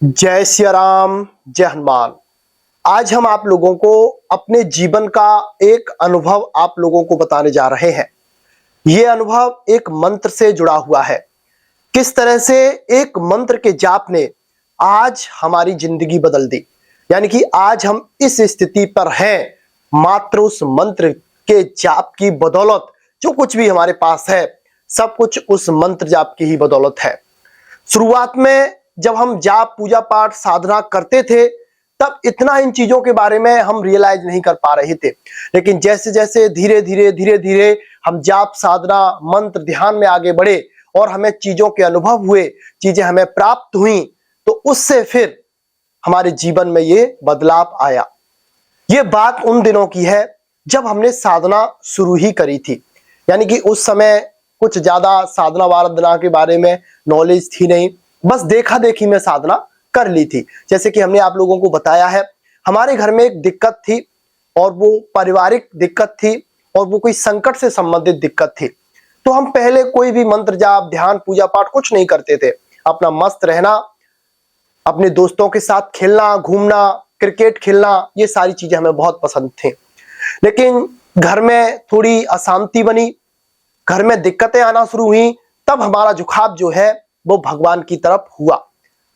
जय सिया राम, जय हनुमान। आज हम आप लोगों को अपने जीवन का एक अनुभव आप लोगों को बताने जा रहे हैं। ये अनुभव एक मंत्र से जुड़ा हुआ है। किस तरह से एक मंत्र के जाप ने आज हमारी जिंदगी बदल दी, यानी कि आज हम इस स्थिति पर हैं मात्र उस मंत्र के जाप की बदौलत। जो कुछ भी हमारे पास है सब कुछ उस मंत्र जाप की ही बदौलत है। शुरुआत में जब हम जाप पूजा पाठ साधना करते थे तब इतना इन चीजों के बारे में हम रियलाइज नहीं कर पा रहे थे, लेकिन जैसे जैसे धीरे धीरे हम जाप साधना मंत्र ध्यान में आगे बढ़े और हमें चीजों के अनुभव हुए, चीजें हमें प्राप्त हुई, तो उससे फिर हमारे जीवन में ये बदलाव आया। ये बात उन दिनों की है जब हमने साधना शुरू ही करी थी, यानी कि उस समय कुछ ज्यादा साधना वाधना के बारे में नॉलेज थी नहीं, बस देखा देखी में साधना कर ली थी। जैसे कि हमने आप लोगों को बताया है, हमारे घर में एक दिक्कत थी और वो पारिवारिक दिक्कत थी और वो कोई संकट से संबंधित दिक्कत थी। तो हम पहले कोई भी मंत्र जाप ध्यान पूजा पाठ कुछ नहीं करते थे। अपना मस्त रहना, अपने दोस्तों के साथ खेलना घूमना, क्रिकेट खेलना, ये सारी चीजें हमें बहुत पसंद थी। लेकिन घर में थोड़ी अशांति बनी, घर में दिक्कतें आना शुरू हुई, तब हमारा झुकाव जो है वो भगवान की तरफ हुआ,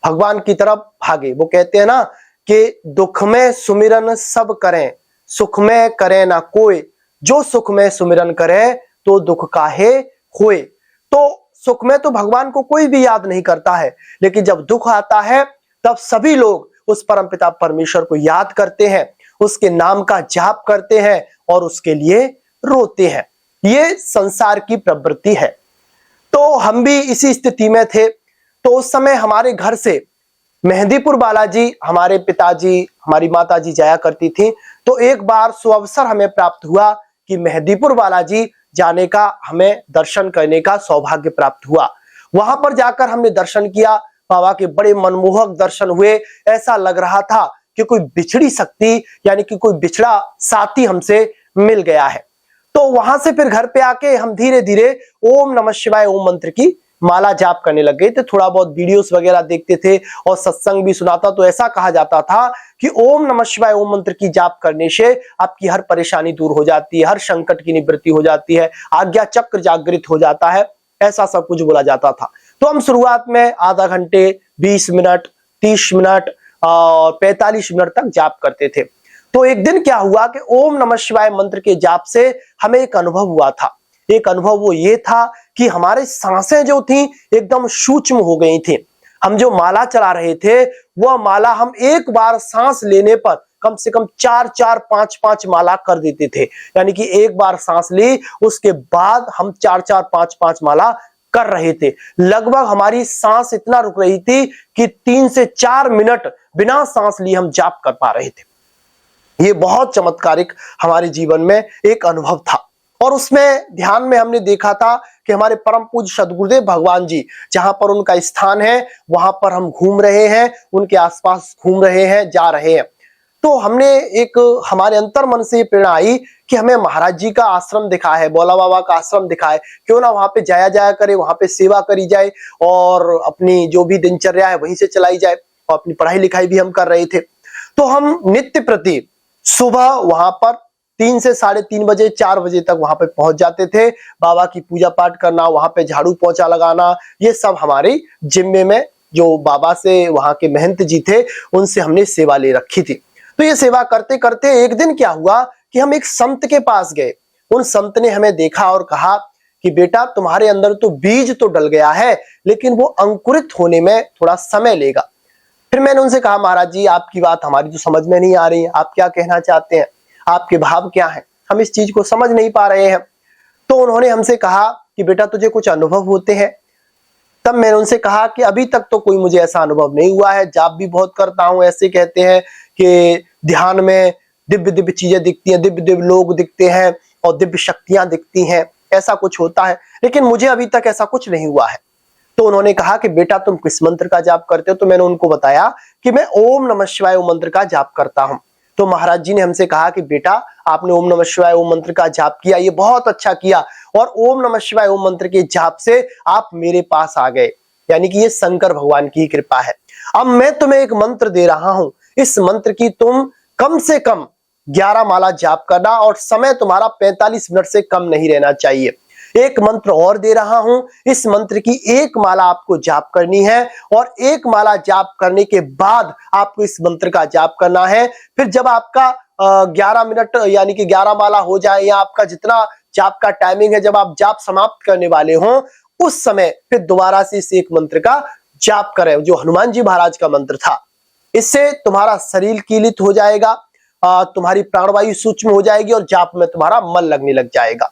भगवान की तरफ भागे। वो कहते हैं ना कि दुख में सुमिरन सब करें, सुख में करे ना कोई, जो सुख में सुमिरन करे तो दुख काहे होए। तो सुख में तो भगवान को कोई भी याद नहीं करता है, लेकिन जब दुख आता है तब सभी लोग उस परमपिता परमेश्वर को याद करते हैं, उसके नाम का जाप करते हैं और उसके लिए रोते हैं। ये संसार की प्रवृत्ति है। तो हम भी इसी स्थिति में थे। तो उस समय हमारे घर से मेहंदीपुर बालाजी हमारे पिताजी हमारी माताजी जाया करती थी। तो एक बार सुअवसर हमें प्राप्त हुआ कि मेहंदीपुर बालाजी जाने का, हमें दर्शन करने का सौभाग्य प्राप्त हुआ। वहां पर जाकर हमने दर्शन किया, बाबा के बड़े मनमोहक दर्शन हुए। ऐसा लग रहा था कि कोई बिछड़ी शक्ति, यानी कि कोई बिछड़ा साथी हमसे मिल गया है। तो वहां से फिर घर पे आके हम धीरे धीरे ओम नमः शिवाय ओम मंत्र की माला जाप करने लग गए थे। थोड़ा बहुत वीडियोस वगैरह देखते थे और सत्संग भी सुना था। तो ऐसा कहा जाता था कि ओम नमः शिवाय ओम मंत्र की जाप करने से आपकी हर परेशानी दूर हो जाती है, हर संकट की निवृत्ति हो जाती है, आज्ञा चक्र जागृत हो जाता है, ऐसा सब कुछ बोला जाता था। तो हम शुरुआत में आधा घंटे 20 मिनट 30 मिनट और 45 मिनट तक जाप करते थे। तो एक दिन क्या हुआ कि ओम नमः शिवाय मंत्र के जाप से हमें एक अनुभव हुआ था। एक अनुभव वो ये था कि हमारे सांसें जो थी एकदम सूक्ष्म हो गई थी। हम जो माला चला रहे थे वह माला हम एक बार सांस लेने पर कम से कम 4-4 5-5 माला कर देते थे, यानी कि एक बार सांस ली उसके बाद हम 4-4 5-5 माला कर रहे थे। लगभग हमारी सांस इतना रुक रही थी कि 3 से 4 मिनट बिना सांस लिए हम जाप कर पा रहे थे। ये बहुत चमत्कारिक हमारे जीवन में एक अनुभव था। और उसमें ध्यान में हमने देखा था कि हमारे परम पूज्य सदगुरुदेव भगवान जी जहां पर उनका स्थान है वहां पर हम घूम रहे हैं, उनके आसपास घूम रहे हैं, जा रहे हैं। तो हमने एक हमारे अंतर मन से प्रेरणा आई कि हमें महाराज जी का आश्रम दिखा है, भोला बाबा का आश्रम दिखा है, क्यों ना वहां पे जाया जाया करे, वहां पे सेवा करी जाए और अपनी जो भी दिनचर्या है वहीं से चलाई जाए। और अपनी पढ़ाई लिखाई भी हम कर रहे थे। तो हम नित्य प्रति सुबह वहां पर 3 से 3:30 बजे 4 बजे तक वहां पे पहुंच जाते थे। बाबा की पूजा पाठ करना, वहां पे झाड़ू पोंछा लगाना, ये सब हमारी जिम्मे में जो बाबा से वहां के महंत जी थे उनसे हमने सेवा ले रखी थी। तो ये सेवा करते करते एक दिन क्या हुआ कि हम एक संत के पास गए। उन संत ने हमें देखा और कहा कि बेटा तुम्हारे अंदर तो बीज तो डल गया है, लेकिन वो अंकुरित होने में थोड़ा समय लेगा। फिर मैंने उनसे कहा महाराज जी आपकी बात हमारी तो समझ में नहीं आ रही है, आप क्या कहना चाहते हैं, आपके भाव क्या हैं, हम इस चीज को समझ नहीं पा रहे हैं। तो उन्होंने हमसे कहा कि बेटा तुझे कुछ अनुभव होते हैं। तब मैंने उनसे कहा कि अभी तक तो कोई मुझे ऐसा अनुभव नहीं हुआ है, जाप भी बहुत करता हूं, ऐसे कहते हैं कि ध्यान में दिव्य दिव्य चीजें दिखती हैं, दिव्य दिव्य लोग दिखते हैं और दिव्य शक्तियां दिखती हैं, ऐसा कुछ होता है, लेकिन मुझे अभी तक ऐसा कुछ नहीं हुआ है। तो उन्होंने कहा कि बेटा तुम किस मंत्र का जाप करते हो। तो मैंने उनको बताया कि मैं ओम नमः शिवाय ओम मंत्र का जाप करता हूं। तो महाराज जी ने हमसे कहा कि बेटा आपने ओम नमः शिवाय ओम मंत्र का जाप किया, ये बहुत अच्छा किया, और ओम नमः शिवाय ओम मंत्र के जाप से आप मेरे पास आ गए, यानी कि ये शंकर भगवान की कृपा है। अब मैं तुम्हें एक मंत्र दे रहा हूं, इस मंत्र की तुम कम से कम 11 माला जाप करना और समय तुम्हारा 45 मिनट से कम नहीं रहना चाहिए। एक मंत्र और दे रहा हूं, इस मंत्र की एक माला आपको जाप करनी है और एक माला जाप करने के बाद आपको इस मंत्र का जाप करना है। फिर जब आपका 11 मिनट यानी कि 11 माला हो जाए या आपका जितना जाप का टाइमिंग है, जब आप जाप समाप्त करने वाले हो उस समय फिर दोबारा से इस एक मंत्र का जाप करें, जो हनुमान जी महाराज का मंत्र था। इससे तुम्हारा शरीर कीलित हो जाएगा, तुम्हारी प्राणवायु सूक्ष्म हो जाएगी और जाप में तुम्हारा मन लगने लग जाएगा।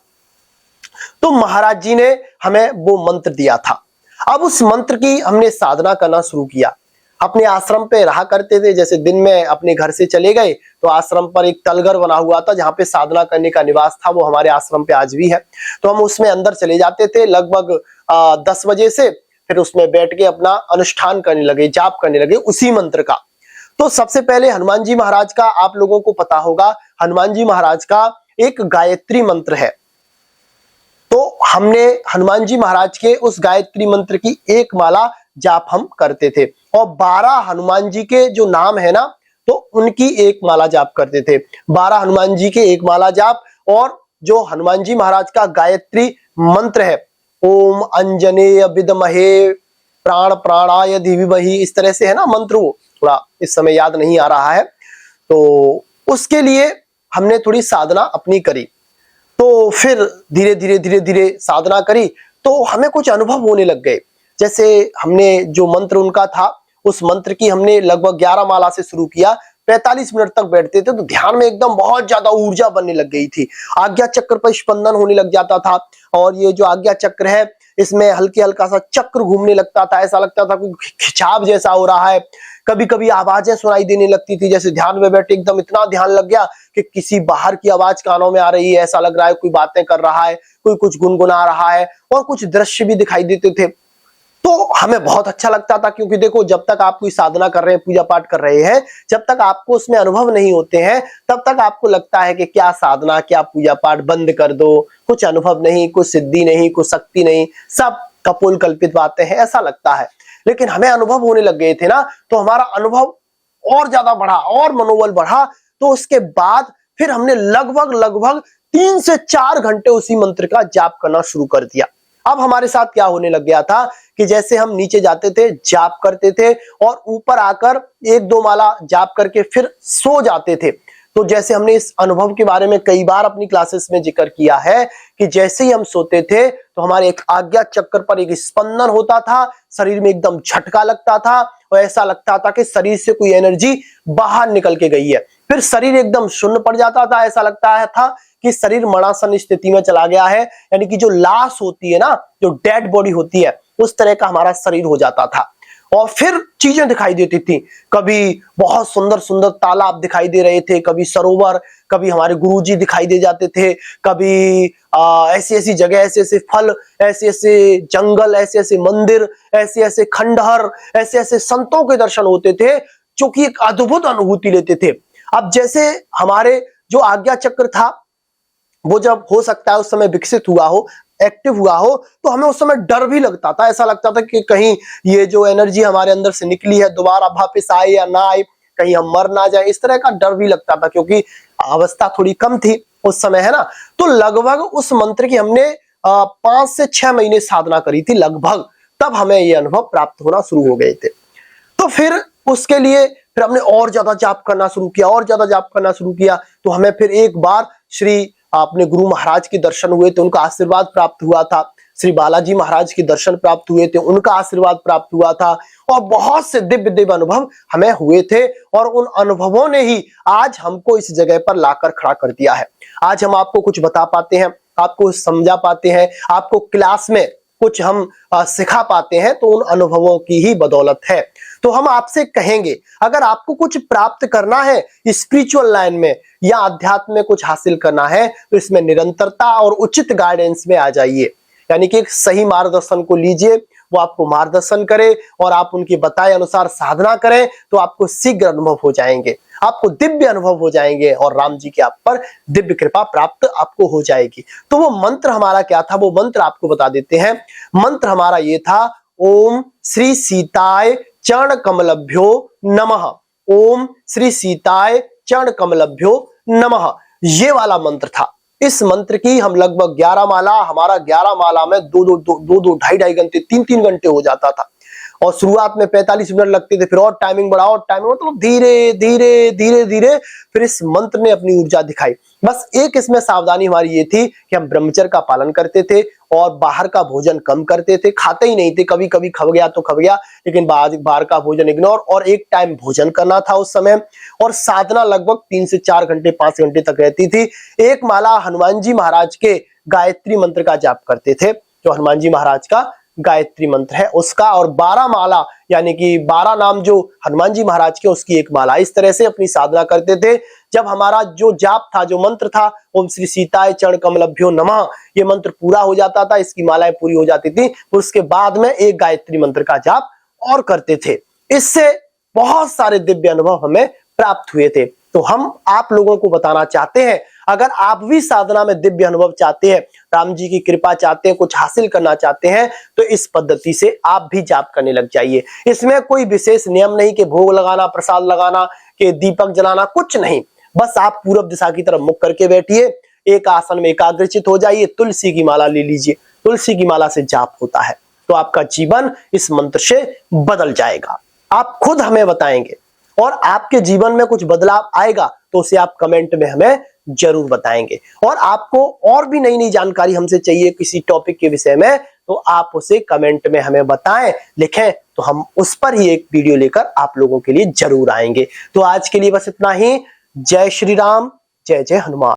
तो महाराज जी ने हमें वो मंत्र दिया था। अब उस मंत्र की हमने साधना करना शुरू किया। अपने आश्रम पे रहा करते थे, जैसे दिन में अपने घर से चले गए तो आश्रम पर एक तलघर बना हुआ था जहां पे साधना करने का निवास था, वो हमारे आश्रम पे आज भी है। तो हम उसमें अंदर चले जाते थे लगभग 10 बजे से, फिर उसमें बैठ के अपना अनुष्ठान करने लगे, जाप करने लगे उसी मंत्र का। तो सबसे पहले हनुमान जी महाराज का आप लोगों को पता होगा, हनुमान जी महाराज का एक गायत्री मंत्र है। तो हमने हनुमान जी महाराज के उस गायत्री मंत्र की एक माला जाप हम करते थे और 12 हनुमान जी के जो नाम है ना, तो उनकी एक माला जाप करते थे। 12 हनुमान जी के एक माला जाप, और जो हनुमान जी महाराज का गायत्री मंत्र है, ओम अंजनेय विद्महे प्राण प्राणाय धीमहि, इस तरह से है ना मंत्र, वो थोड़ा इस समय याद नहीं आ रहा है। तो उसके लिए हमने थोड़ी साधना अपनी करी। तो फिर धीरे धीरे साधना करी तो हमें कुछ अनुभव होने लग गए। जैसे हमने जो मंत्र उनका था, उस मंत्र की हमने लगभग 11 माला से शुरू किया। 45 मिनट तक बैठते थे तो ध्यान में एकदम बहुत ज्यादा ऊर्जा बनने लग गई थी। आज्ञा चक्र पर स्पंदन होने लग जाता था और ये जो आज्ञा चक्र है इसमें हल्के हल्का सा चक्र घूमने लगता था, ऐसा लगता था कोई खिंचाव जैसा हो रहा है। कभी कभी आवाजें सुनाई देने लगती थी, जैसे ध्यान में बैठे एकदम इतना ध्यान लग गया कि किसी बाहर की आवाज कानों में आ रही है, ऐसा लग रहा है कोई बातें कर रहा है, कोई कुछ गुनगुना रहा है और कुछ दृश्य भी दिखाई देते थे। तो हमें बहुत अच्छा लगता था, क्योंकि देखो जब तक आप कोई साधना कर रहे हैं, पूजा पाठ कर रहे हैं, जब तक आपको उसमें अनुभव नहीं होते हैं तब तक आपको लगता है कि क्या साधना क्या पूजा पाठ, बंद कर दो, कुछ अनुभव नहीं, कुछ सिद्धि नहीं, कुछ शक्ति नहीं, सब कपोल कल्पित बातें हैं, ऐसा लगता है। लेकिन हमें अनुभव होने लग गए थे ना, तो हमारा अनुभव और ज्यादा बढ़ा और मनोबल बढ़ा। तो उसके बाद फिर हमने लगभग 3 से 4 घंटे उसी मंत्र का जाप करना शुरू कर दिया। अब हमारे साथ क्या होने लग गया था कि जैसे हम नीचे जाते थे, जाप करते थे और ऊपर आकर 1-2 माला जाप करके फिर सो जाते थे। तो जैसे हमने इस अनुभव के बारे में कई बार अपनी क्लासेस में जिक्र किया है कि जैसे ही हम सोते थे तो हमारे एक आज्ञा चक्र पर एक स्पंदन होता था, शरीर में एकदम झटका लगता था और ऐसा लगता था कि शरीर से कोई एनर्जी बाहर निकल के गई है। फिर शरीर एकदम शून्य पड़ जाता था, ऐसा लगता था कि शरीर मरणासन स्थिति में चला गया है, यानी कि जो लाश होती है ना, जो डेड बॉडी होती है, उस तरह का हमारा शरीर हो जाता था। और फिर चीजें दिखाई देती थी, कभी बहुत सुंदर सुंदर तालाब दिखाई दे रहे थे, कभी सरोवर, कभी हमारे गुरुजी दिखाई दे जाते थे, कभी ऐसी ऐसी जगह, ऐसे ऐसे फल, ऐसे ऐसे जंगल, ऐसे ऐसे मंदिर, ऐसे ऐसे खंडहर, ऐसे ऐसे संतों के दर्शन होते थे जो कि एक अद्भुत अनुभूति लेते थे। अब जैसे हमारे जो आज्ञा चक्र था वो जब हो सकता है उस समय विकसित हुआ हो, एक्टिव हुआ हो, तो हमें उस समय डर भी लगता था। ऐसा लगता था कि कहीं ये जो एनर्जी हमारे अंदर से निकली है दोबारा वापस आए या ना आए, कहीं हम मर ना जाए, इस तरह का डर भी लगता था, क्योंकि अवस्था थोड़ी कम थी उस समय, है ना। तो लगभग उस मंत्र की हमने 5 से 6 महीने साधना करी थी लगभग, तब हमें ये अनुभव प्राप्त होना शुरू हो गए थे। तो फिर उसके लिए फिर हमने और ज्यादा जाप करना शुरू किया, और ज्यादा जाप करना शुरू किया। तो हमें फिर एक बार श्री अपने गुरु महाराज के दर्शन हुए थे, उनका आशीर्वाद प्राप्त हुआ था। श्री बालाजी महाराज के दर्शन प्राप्त हुए थे, उनका आशीर्वाद प्राप्त हुआ था, और बहुत से दिव्य दिव्य अनुभव हमें हुए थे। और उन अनुभवों ने ही आज हमको इस जगह पर लाकर खड़ा कर दिया है। आज हम आपको कुछ बता पाते हैं, आपको समझा पाते हैं, आपको क्लास में कुछ हम सिखा पाते हैं, तो उन अनुभवों की ही बदौलत है। तो हम आपसे कहेंगे, अगर आपको कुछ प्राप्त करना है स्पिरिचुअल लाइन में या अध्यात्म में कुछ हासिल करना है, तो इसमें निरंतरता और उचित गाइडेंस में आ जाइए, यानी कि एक सही मार्गदर्शन को लीजिए, वो आपको मार्गदर्शन करे और आप उनके बताए अनुसार साधना करें, तो आपको शीघ्र अनुभव हो जाएंगे, आपको दिव्य अनुभव हो जाएंगे और राम जी की आप पर दिव्य कृपा प्राप्त आपको हो जाएगी। तो वो मंत्र हमारा क्या था, वो मंत्र आपको बता देते हैं। मंत्र हमारा ये था, ओम श्री सीताय चरण कमलभ्यो नमः, ओम श्री सीताय चरण कमलभ्यो नमः, ये वाला मंत्र था। इस मंत्र की हम लगभग 11 माला, हमारा 11 माला में दो ढाई घंटे 3 घंटे हो जाता था। और शुरुआत में 45 मिनट लगते थे, फिर और टाइमिंग बढ़ा, और टाइमिंग मतलब धीरे धीरे धीरे धीरे फिर इस मंत्र ने अपनी ऊर्जा दिखाई। बस एक इसमें सावधानी हमारी ये थी कि हम ब्रह्मचर्य का पालन करते थे और बाहर का भोजन कम करते थे, खाते ही नहीं थे। कभी कभी खा गया तो खा गया, लेकिन बाहर का भोजन इग्नोर, और एक टाइम भोजन करना था उस समय। और साधना लगभग 3 से 4 घंटे 5 घंटे तक रहती थी। एक माला हनुमान जी महाराज के गायत्री मंत्र का जाप करते थे, जो हनुमान जी महाराज का गायत्री मंत्र है उसका, और 12 माला यानी कि 12 नाम जो हनुमान जी महाराज के, उसकी एक माला। इस तरह से अपनी साधना करते थे। जब हमारा जो जाप था, जो मंत्र था, ओम श्री सीताय चरण कमलभ्यो नमः, ये मंत्र पूरा हो जाता था, इसकी मालाएं पूरी हो जाती थी, उसके बाद में एक गायत्री मंत्र का जाप और करते थे। इससे बहुत सारे दिव्य अनुभव हमें प्राप्त हुए थे। तो हम आप लोगों को बताना चाहते हैं, अगर आप भी साधना में दिव्य अनुभव चाहते हैं, राम जी की कृपा चाहते हैं, कुछ हासिल करना चाहते हैं, तो इस पद्धति से आप भी जाप करने लग जाइए। इसमें कोई विशेष नियम नहीं कि भोग लगाना, प्रसाद लगाना, कि दीपक जलाना, कुछ नहीं। बस आप पूरब दिशा की तरफ मुख करके बैठिए, एक आसन में एकाग्रचित हो जाइए, तुलसी की माला ले लीजिए। तुलसी की माला से जाप होता है, तो आपका जीवन इस मंत्र से बदल जाएगा। आप खुद हमें बताएंगे, और आपके जीवन में कुछ बदलाव आएगा तो उसे आप कमेंट में हमें जरूर बताएंगे। और आपको और भी नई नई जानकारी हमसे चाहिए किसी टॉपिक के विषय में, तो आप उसे कमेंट में हमें बताएं, लिखें, तो हम उस पर ही एक वीडियो लेकर आप लोगों के लिए जरूर आएंगे। तो आज के लिए बस इतना ही। जय श्री राम, जय जय हनुमान।